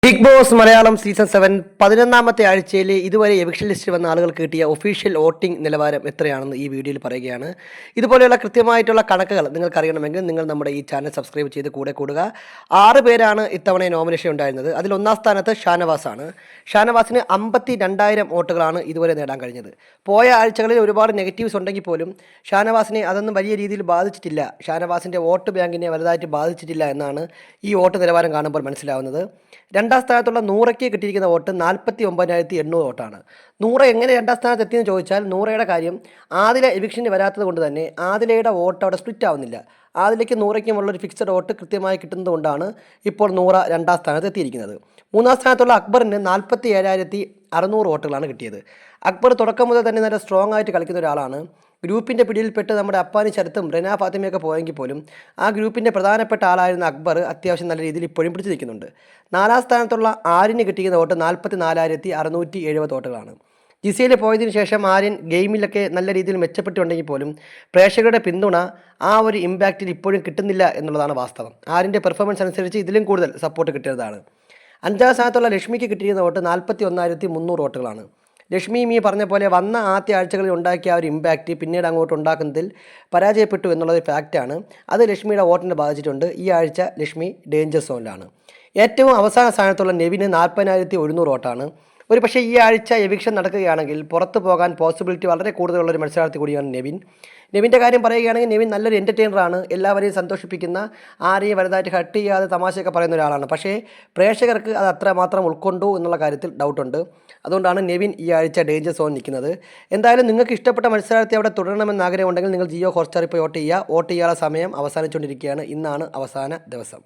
Big boss Malayalam season 7 11ാമത്തെ ആഴ്ചയിൽ ഇതുവരെ eviction list വന്ന ആളുകൾക്ക് കിട്ടിയ ഒഫീഷ്യൽ വോട്ടിംഗ് നിലവാരം എത്രയാണെന്ന് ഈ വീഡിയോയിൽ പറയുകയാണ്. ഇതുപോലെയുള്ള കൃത്യമായിട്ടുള്ള കണക്കുകൾ നിങ്ങൾക്ക് അറിയണമെങ്കിൽ നിങ്ങൾ നമ്മുടെ ഈ ചാനൽ സബ്സ്ക്രൈബ് ചെയ്ത് കൂടെ കൂടുക. 6 പേരാണ് ഇത്തവണ നോമിനേഷൻ ഉണ്ടായിരുന്നത്. അതിൽ ഒന്നാം സ്ഥാനത്ത് ഷാനവാസാണ്. ഷാനവാസിന് 52,000 വോട്ടുകളാണ് ഇതുവരെ നേടാൻ കഴിഞ്ഞത്. പോയ ആഴ്ചകളിൽ ഒരുപാട് നെഗറ്റീവ്സ് ഉണ്ടെങ്കിൽ പോലും ഷാനവാസിനെ അതൊന്നും വലിയ രീതിയിൽ ബാധിച്ചിട്ടില്ല. ഷാനവാസിൻ്റെ വോട്ട് ബാങ്കിനെ വലുതായിട്ട് ബാധിച്ചിട്ടില്ല എന്നാണ് ഈ വോട്ട് നിലവാരം കാണുമ്പോൾ മനസ്സിലാവുന്നത്. രണ്ടാം സ്ഥാനത്തുള്ള നൂറയ്ക്ക് കിട്ടിയിരിക്കുന്ന വോട്ട് 49,800 വോട്ടാണ്. നൂറ എങ്ങനെ രണ്ടാം സ്ഥാനത്ത് എത്തിയെന്ന് ചോദിച്ചാൽ നൂറയുടെ കാര്യം ആദില എവിക്ഷന് വരാത്തത് കൊണ്ട് തന്നെ ആദിലയുടെ വോട്ട് അവിടെ സ്പ്ലിറ്റ് ആവുന്നില്ല. ആദിലയ്ക്ക് നൂറയ്ക്കുമുള്ളൊരു ഫിക്സഡ് വോട്ട് കൃത്യമായി കിട്ടുന്നത് കൊണ്ടാണ് ഇപ്പോൾ നൂറ രണ്ടാം സ്ഥാനത്ത് എത്തിയിരിക്കുന്നത്. മൂന്നാം സ്ഥാനത്തുള്ള അക്ബറിന് 47,600 വോട്ടുകളാണ് കിട്ടിയത്. അക്ബർ തുടക്കം മുതൽ തന്നെ നല്ല സ്ട്രോങ് ആയിട്ട് കളിക്കുന്ന ഒരാളാണ്. ഗ്രൂപ്പിൻ്റെ പിടിയിൽപ്പെട്ട് നമ്മുടെ അപ്പാനി ശരത്തും റെന ഫാത്തിമയൊക്കെ പോയെങ്കിൽ പോലും ആ ഗ്രൂപ്പിൻ്റെ പ്രധാനപ്പെട്ട ആളായിരുന്ന അക്ബർ അത്യാവശ്യം നല്ല രീതിയിൽ ഇപ്പോഴും പിടിച്ചു നിൽക്കുന്നുണ്ട്. നാലാം സ്ഥാനത്തുള്ള ആര്യന് കിട്ടിയിരുന്ന വോട്ട് 44,670 വോട്ടുകളാണ്. ജിസയിൽ പോയതിനു ശേഷം ആര്യൻ ഗെയിമിലൊക്കെ നല്ല രീതിയിൽ മെച്ചപ്പെട്ടുണ്ടെങ്കിൽ പോലും പ്രേക്ഷകരുടെ പിന്തുണ ആ ഒരു ഇമ്പാക്റ്റിൽ ഇപ്പോഴും കിട്ടുന്നില്ല എന്നുള്ളതാണ് വാസ്തവം. ആര്യൻ്റെ പെർഫോമൻസ് അനുസരിച്ച് ഇതിലും കൂടുതൽ സപ്പോർട്ട് കിട്ടിയതാണ്. അഞ്ചാം സ്ഥാനത്തുള്ള ലക്ഷ്മിക്ക് കിട്ടിയിരുന്ന വോട്ട് 41,300 വോട്ടുകളാണ്. ലക്ഷ്മി മീ പറഞ്ഞ പോലെ വന്ന ആദ്യ ആഴ്ചകളിൽ ഉണ്ടാക്കിയ ആ ഒരു ഇമ്പാക്റ്റ് പിന്നീട് അങ്ങോട്ട് ഉണ്ടാക്കുന്നതിൽ പരാജയപ്പെട്ടു എന്നുള്ളത് ഫാക്റ്റാണ്. അത് ലക്ഷ്മിയുടെ വോട്ടിനെ ബാധിച്ചിട്ടുണ്ട്. ഈ ആഴ്ച ലക്ഷ്മി ഡേഞ്ചർ സോണിലാണ്. ഏറ്റവും അവസാന സ്ഥാനത്തുള്ള നെവിന് 40,100 വോട്ടാണ്. ഒരു പക്ഷേ ഈ ആഴ്ച എവിക്ഷൻ നടക്കുകയാണെങ്കിൽ പുറത്തു പോകാൻ പോസിബിലിറ്റി വളരെ കൂടുതലുള്ളൊരു മത്സരാർത്ഥി കൂടിയാണ് നെവിൻ. നെവിൻ്റെ കാര്യം പറയുകയാണെങ്കിൽ നെവിൻ നല്ലൊരു എൻ്റർടൈനറാണ്. എല്ലാവരെയും സന്തോഷിപ്പിക്കുന്ന, ആരെയും വലുതായിട്ട് ഹട്ട് ചെയ്യാതെ തമാശയൊക്കെ പറയുന്ന ഒരാളാണ്. പക്ഷേ പ്രേക്ഷകർക്ക് അത് അത്രമാത്രം ഉൾക്കൊണ്ടു എന്നുള്ള കാര്യത്തിൽ ഡൗട്ടുണ്ട്. അതുകൊണ്ടാണ് നെവിൻ ഈ ആഴ്ച ഡേഞ്ചർ സോൺ നിൽക്കുന്നത്. എന്തായാലും നിങ്ങൾക്ക് ഇഷ്ടപ്പെട്ട മത്സരാർത്ഥി അവിടെ തുടരണമെന്ന് ആഗ്രഹമുണ്ടെങ്കിൽ നിങ്ങൾ ജിയോ ഹോട്ട്സ്റ്റാറിൽ പോയി വോട്ട് ചെയ്യുക. വോട്ട് ചെയ്യാനുള്ള സമയം അവസാനിച്ചുകൊണ്ടിരിക്കുകയാണ്. ഇന്നാണ് അവസാന ദിവസം.